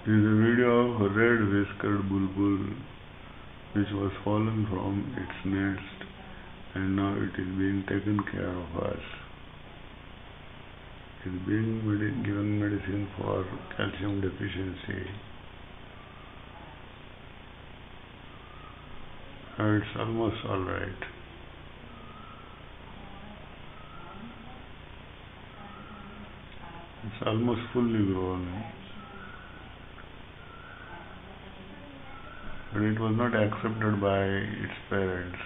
There is a video of a red-whiskered bulbul which was fallen from its nest, and now it is being taken care of us. It is being given medicine for calcium deficiency. It's almost alright. It's almost fully grown. But it was not accepted by its parents.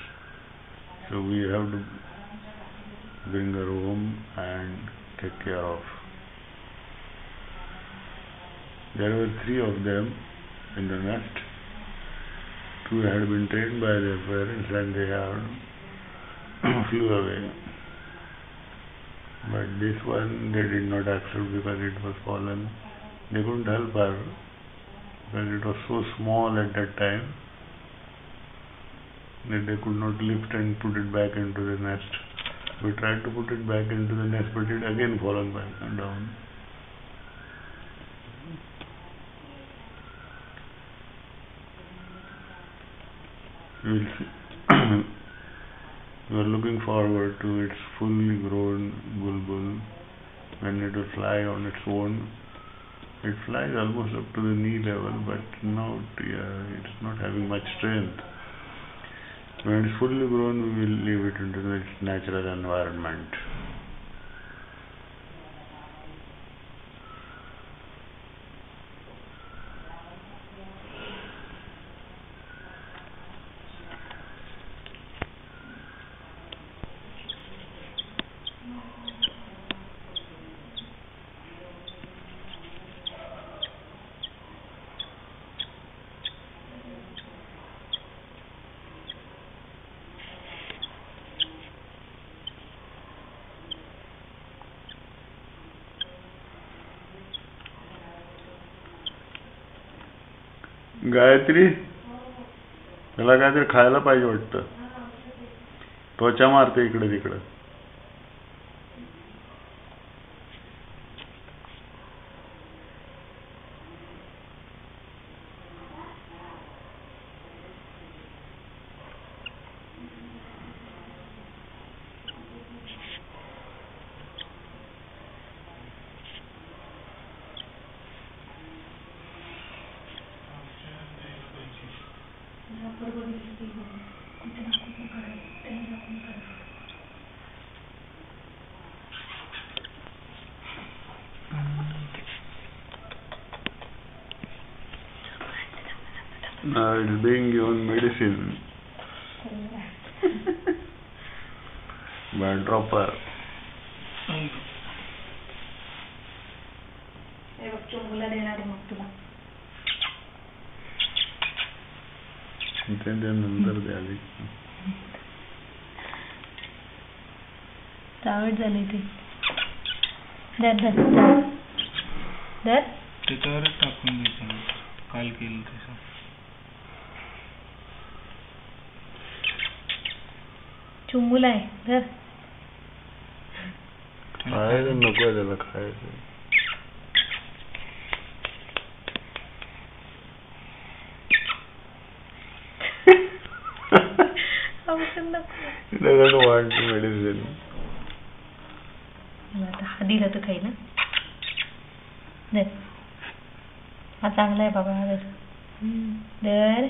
So we have to bring her home and take care of. There were 3 of them in the nest. 2 had been taken by their parents and they had flew away. But this one they did not accept because it was fallen. They couldn't help her because it was so small at that time that they could not lift and put it back into the nest. We tried to put it back into the nest, but it again fallen back and down. We'll see. We are looking forward to its fully grown bulbul when it will fly on its own. It flies almost up to the knee level, but now it's not having much strength. When it's fully grown, we will leave it into its natural environment. Gayatri त्याला काहीतरी खायला पाहिजे वाटतं. त्वचा मारते इकडे तिकडे. Now it is being given medicine by a dropper. नंतर द्यावी. आवड झाली ती. दर त्याच्यावरच टाकून द्यायचं. काल केलं तसं. चुंबुला आहे. धर. खायला नको त्याला खायचं. He doesn't want medicine. आता हा दिला तर खाई ना. हा चांगला आहे बाबा. हा दर.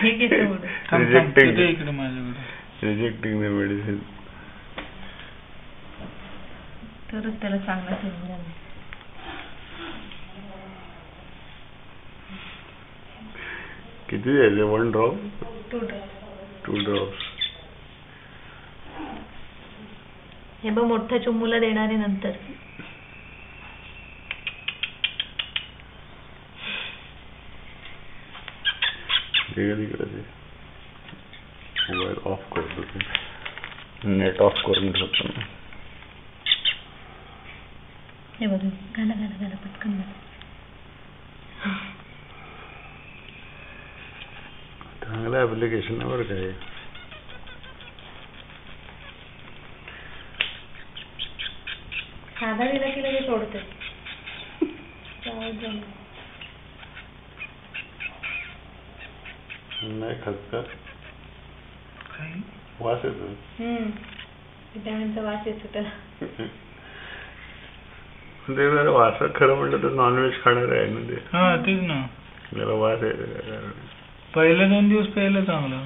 हे घेतो. Rejecting the medicine. तरच त्याला चांगला समजा. किती द्यायचे? 1 drop? 2 drops. 2 drops. हे बघ मोठ्या चुंबूला देणारे नंतर. मोबाईल ऑफ करतो. नेट ऑफ करून ठेवतो. हे बघ घाला पटकन. चांगलं ऍप्लिकेशन आहे बरं काय. साधा दिला की नाही खात का? काही वास येतो. विटॅमिनचा वास येतो त्याला. ते जरा वासात खरं म्हटलं तर नॉनव्हेज खाणार आहे ना ते. हा तेच ना. जरा वास येतो. पहिले 2 दिवस प्यायला चांगलं.